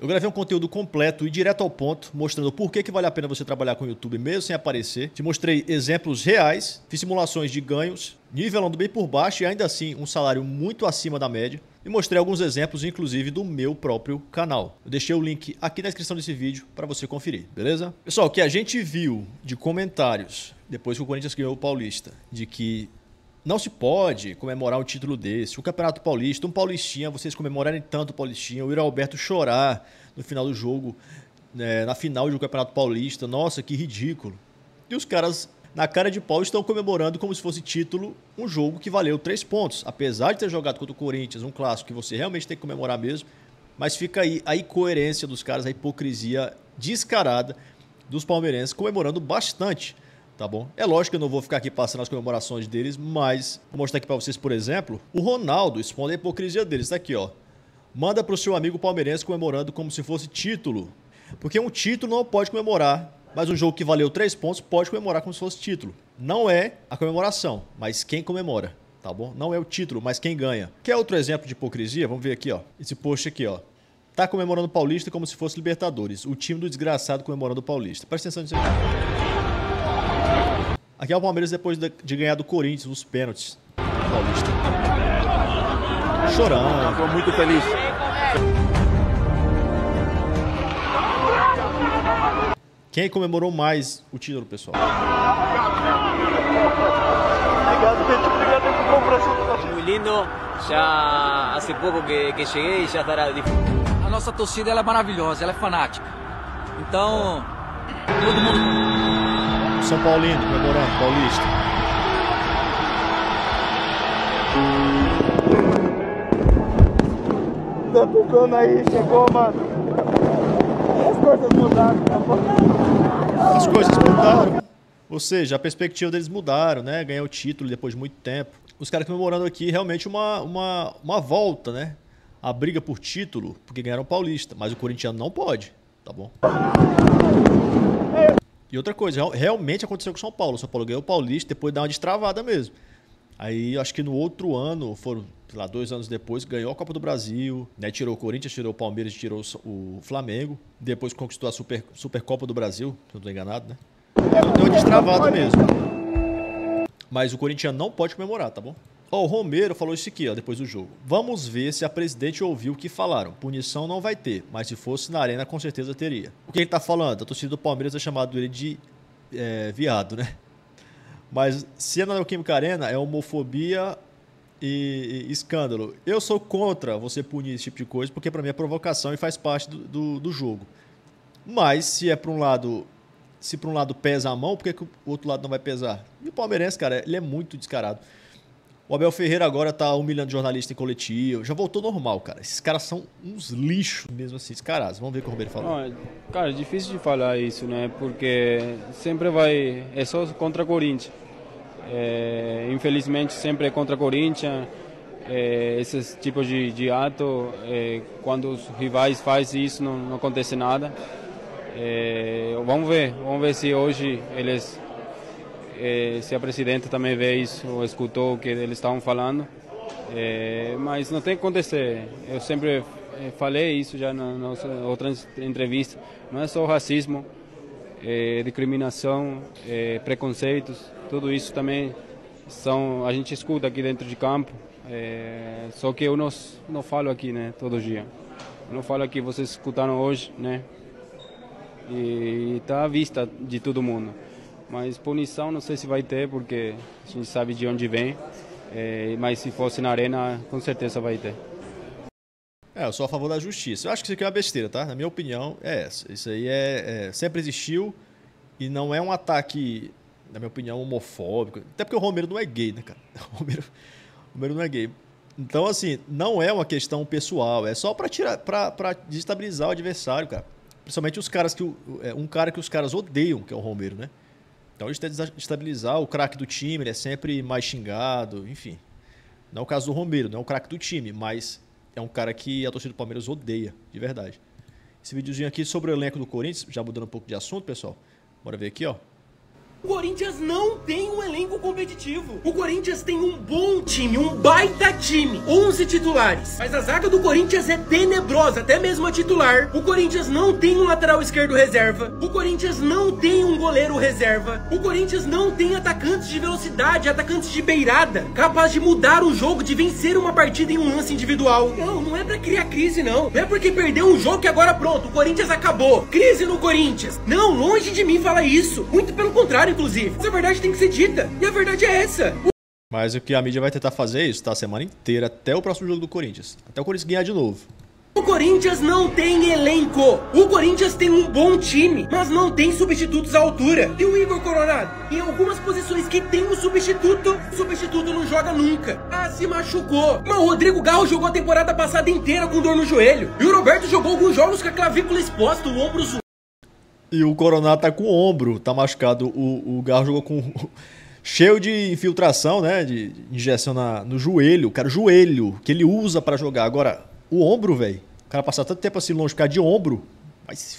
Eu gravei um conteúdo completo e direto ao ponto, mostrando por que vale a pena você trabalhar com o YouTube mesmo sem aparecer. Te mostrei exemplos reais, fiz simulações de ganhos, nivelando bem por baixo e ainda assim um salário muito acima da média. E mostrei alguns exemplos, inclusive, do meu próprio canal. Eu deixei o link aqui na descrição desse vídeo para você conferir, beleza? Pessoal, o que a gente viu de comentários depois que o Corinthians ganhou o Paulista, de que não se pode comemorar um título desse, o Campeonato Paulista, um Paulistinha, vocês comemorarem tanto o Paulistinha, o Yuri Alberto chorar no final do jogo, na final do Campeonato Paulista, nossa, que ridículo. E os caras, na cara de pau, estão comemorando como se fosse título um jogo que valeu 3 pontos. Apesar de ter jogado contra o Corinthians, um clássico que você realmente tem que comemorar mesmo, mas fica aí a incoerência dos caras, a hipocrisia descarada dos palmeirenses comemorando bastante. Tá bom? É lógico que eu não vou ficar aqui passando as comemorações deles, mas vou mostrar aqui pra vocês, por exemplo, o Ronaldo expondo a hipocrisia deles. Tá aqui, ó. Manda pro seu amigo palmeirense comemorando como se fosse título. Porque um título não pode comemorar, mas um jogo que valeu 3 pontos pode comemorar como se fosse título. Não é a comemoração, mas quem comemora, tá bom? Não é o título, mas quem ganha. Quer outro exemplo de hipocrisia? Vamos ver aqui, ó. Esse post aqui, ó. Tá comemorando o Paulista como se fosse Libertadores. O time do desgraçado comemorando o Paulista. Presta atenção nisso aqui. Aqui é o Palmeiras depois de ganhar do Corinthians nos pênaltis. Paulista. Chorando. Estou muito feliz. Quem comemorou mais o título, pessoal? Obrigado, gente. Obrigado por comprar. Muy lindo. Já hace pouco que cheguei e já estará difícil. A nossa torcida ela é maravilhosa, ela é fanática. Então, todo mundo... São Paulino comemorando, Paulista. Tá tocando aí, chegou, mano. As coisas mudaram. As coisas mudaram. Ou seja, a perspectiva deles mudaram, né? Ganhar o título depois de muito tempo. Os caras comemorando aqui realmente uma volta, né? A briga por título, porque ganharam o Paulista. Mas o corintiano não pode, tá bom? E outra coisa, realmente aconteceu com o São Paulo. O São Paulo ganhou o Paulista depois de dar uma destravada mesmo. Aí, acho que no outro ano, foram, sei lá, 2 anos depois, ganhou a Copa do Brasil, né? Tirou o Corinthians, tirou o Palmeiras, tirou o Flamengo. Depois conquistou a Supercopa do Brasil, se eu não estou enganado, né? Deu uma destravada mesmo. Mas o corintiano não pode comemorar, tá bom? Ó, o Romero falou isso aqui, ó, depois do jogo. Vamos ver se a presidente ouviu o que falaram. Punição não vai ter, mas se fosse na arena, com certeza teria. O que ele tá falando? A torcida do Palmeiras é chamado ele de viado, né? Mas se é na Neoquímica Arena, é homofobia e escândalo. Eu sou contra você punir esse tipo de coisa, porque pra mim é provocação e faz parte do jogo. Mas se é pra um lado... Se por um lado pesa a mão, por que o outro lado não vai pesar? E o palmeirense, cara, ele é muito descarado. O Abel Ferreira agora tá humilhando jornalista em coletivo. Já voltou normal, cara. Esses caras são uns lixos mesmo assim, descarados. Vamos ver o que o Romero falou. Não, cara, é difícil de falar isso, né? Porque sempre vai... É só contra o Corinthians. Infelizmente, sempre é contra o Corinthians. Esses tipos de ato, quando os rivais fazem isso, não acontece nada. Vamos ver se hoje eles... se a presidente também vê isso ou escutou o que eles estavam falando, mas não tem que acontecer. Eu sempre falei isso já nas outras entrevistas. Não é só racismo, discriminação, preconceitos, tudo isso também a gente escuta aqui dentro de campo. Só que eu não falo aqui, né, todo dia. Eu não falo aqui, vocês escutaram hoje, né? E está à vista de todo mundo. Mas punição não sei se vai ter, porque a gente sabe de onde vem. Mas se fosse na arena, com certeza vai ter. Eu sou a favor da justiça. Eu acho que isso aqui é uma besteira, tá? Na minha opinião, é essa. Isso aí sempre existiu e não é um ataque, na minha opinião, homofóbico. Até porque o Romero não é gay, né, cara? O Romero não é gay. Então, assim, não é uma questão pessoal. É só pra desestabilizar o adversário, cara. Principalmente os caras um cara que os caras odeiam, que é o Romero, né? Então isso tem que estabilizar o craque do time, ele é sempre mais xingado, enfim. Não é o caso do Romero, não é o craque do time, mas é um cara que a torcida do Palmeiras odeia, de verdade. Esse videozinho aqui sobre o elenco do Corinthians, já mudando um pouco de assunto, pessoal. Bora ver aqui, ó. O Corinthians não tem um elenco competitivo. O Corinthians tem um bom time, um baita time. 11 titulares. Mas a zaga do Corinthians é tenebrosa, até mesmo a titular. O Corinthians não tem um lateral esquerdo reserva. O Corinthians não tem um goleiro reserva. O Corinthians não tem atacantes de velocidade, atacantes de beirada, capaz de mudar o jogo, de vencer uma partida em um lance individual. Não é pra criar crise, não. Não é porque perdeu um jogo que agora pronto, o Corinthians acabou. Crise no Corinthians. Não, longe de mim falar isso. Muito pelo contrário, inclusive. Essa verdade tem que ser dita. E a verdade é essa. Mas o que a mídia vai tentar fazer é isso, tá? A semana inteira, até o próximo jogo do Corinthians. Até o Corinthians ganhar de novo. O Corinthians não tem elenco. O Corinthians tem um bom time, mas não tem substitutos à altura. E o Igor Coronado? Em algumas posições que tem o substituto não joga nunca. Se machucou. Mas o Rodrigo Garro jogou a temporada passada inteira com dor no joelho. E o Roberto jogou alguns jogos com a clavícula exposta, o ombro zoado. E o Coronado tá com o ombro, tá machucado. O Garro jogou com... cheio de infiltração, né? De injeção no joelho. Cara, o joelho que ele usa pra jogar. Agora, o ombro, velho. O cara passar tanto tempo assim longe, ficar de ombro. Vai se...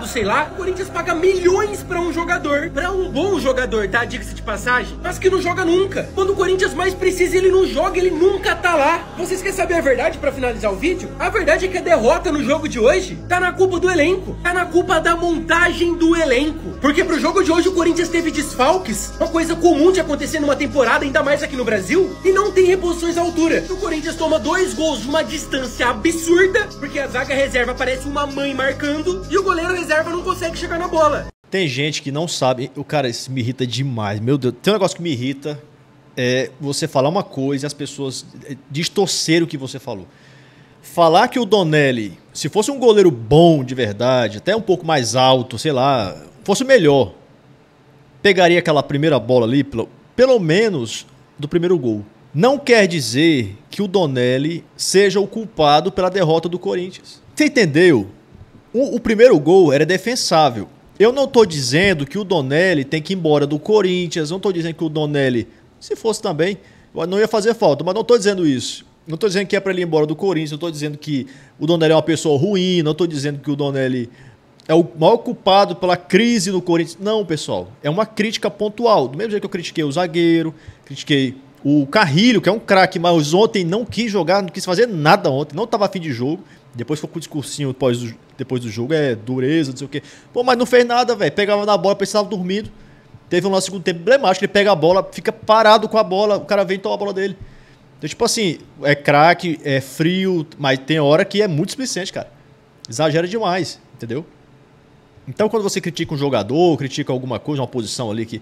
sei lá, o Corinthians paga milhões pra um jogador, pra um bom jogador, tá? Diga-se de passagem, mas que não joga nunca. Quando o Corinthians mais precisa, ele não joga, ele nunca tá lá. Vocês querem saber a verdade pra finalizar o vídeo? A verdade é que a derrota no jogo de hoje tá na culpa do elenco, tá na culpa da montagem do elenco. Porque pro jogo de hoje o Corinthians teve desfalques, uma coisa comum de acontecer numa temporada, ainda mais aqui no Brasil, e não tem reposições à altura. O Corinthians toma 2 gols de uma distância absurda, porque a zaga reserva parece uma mãe marcando, e o goleiro reserva não consegue chegar na bola. Tem gente que não sabe. O cara, isso me irrita demais. Meu Deus, tem um negócio que me irrita. É você falar uma coisa e as pessoas distorcerem o que você falou. Falar que o Donelli, se fosse um goleiro bom de verdade, até um pouco mais alto, sei lá, fosse melhor, pegaria aquela primeira bola ali, pelo menos do primeiro gol. Não quer dizer que o Donelli seja o culpado pela derrota do Corinthians. Você entendeu? O primeiro gol era defensável. Eu não tô dizendo que o Donelli tem que ir embora do Corinthians, não tô dizendo que o Donelli, se fosse também, não ia fazer falta, mas não tô dizendo isso. Não tô dizendo que é pra ele ir embora do Corinthians, não tô dizendo que o Donelli é uma pessoa ruim, não tô dizendo que o Donelli é o maior culpado pela crise no Corinthians. Não, pessoal, é uma crítica pontual. Do mesmo jeito que eu critiquei o zagueiro, critiquei o Carrilho, que é um craque, mas ontem não quis jogar, não quis fazer nada ontem, não tava a fim de jogo. Depois ficou com o discursinho depois do jogo, dureza, não sei o quê. Pô, mas não fez nada, velho. Pegava na bola, pensava dormindo. Teve um lance segundo tempo emblemático, ele pega a bola, fica parado com a bola, o cara vem e toma a bola dele. Então, tipo assim, é craque, é frio, mas tem hora que é muito displicente, cara. Exagera demais, entendeu? Então, quando você critica um jogador, critica alguma coisa, uma posição ali que...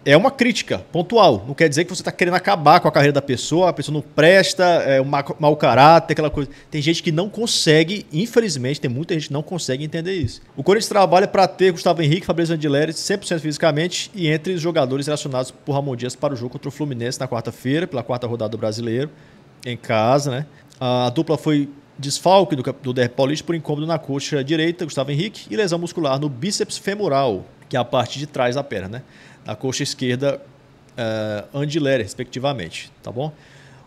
É uma crítica pontual. Não quer dizer que você está querendo acabar com a carreira da pessoa, a pessoa não presta, é um mau caráter, aquela coisa. Tem gente que não consegue, infelizmente, tem muita gente que não consegue entender isso. O Corinthians trabalha para ter Gustavo Henrique, Fabrício Andileri 100% fisicamente e entre os jogadores relacionados por Ramon Dias para o jogo contra o Fluminense na quarta-feira, pela 4ª rodada do Brasileiro, em casa, né? A dupla foi desfalque do Derby Paulista por incômodo na coxa direita, Gustavo Henrique, e lesão muscular no bíceps femoral, que é a parte de trás da perna, né? Na coxa esquerda, Andileri, respectivamente, tá bom?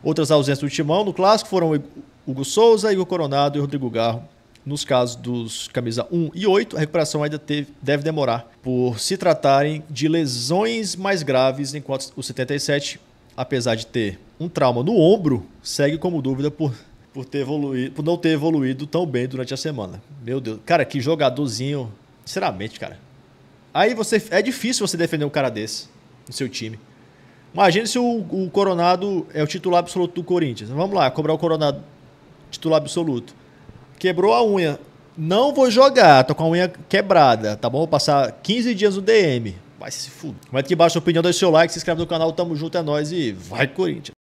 Outras ausências do timão no clássico foram Hugo Souza, Igor Coronado e Rodrigo Garro. Nos casos dos camisa 1 e 8, a recuperação ainda deve demorar, por se tratarem de lesões mais graves, enquanto o 77, apesar de ter um trauma no ombro, segue como dúvida por não ter evoluído tão bem durante a semana. Meu Deus, cara, que jogadorzinho, sinceramente, cara. Aí é difícil você defender um cara desse no seu time. Imagine se o Coronado é o titular absoluto do Corinthians. Vamos lá, cobrar o Coronado titular absoluto. Quebrou a unha. Não vou jogar, tô com a unha quebrada, tá bom? Vou passar 15 dias no DM. Vai se fuder. Comenta aqui embaixo a opinião, deixa o seu like, se inscreve no canal, tamo junto, é nóis e vai Corinthians.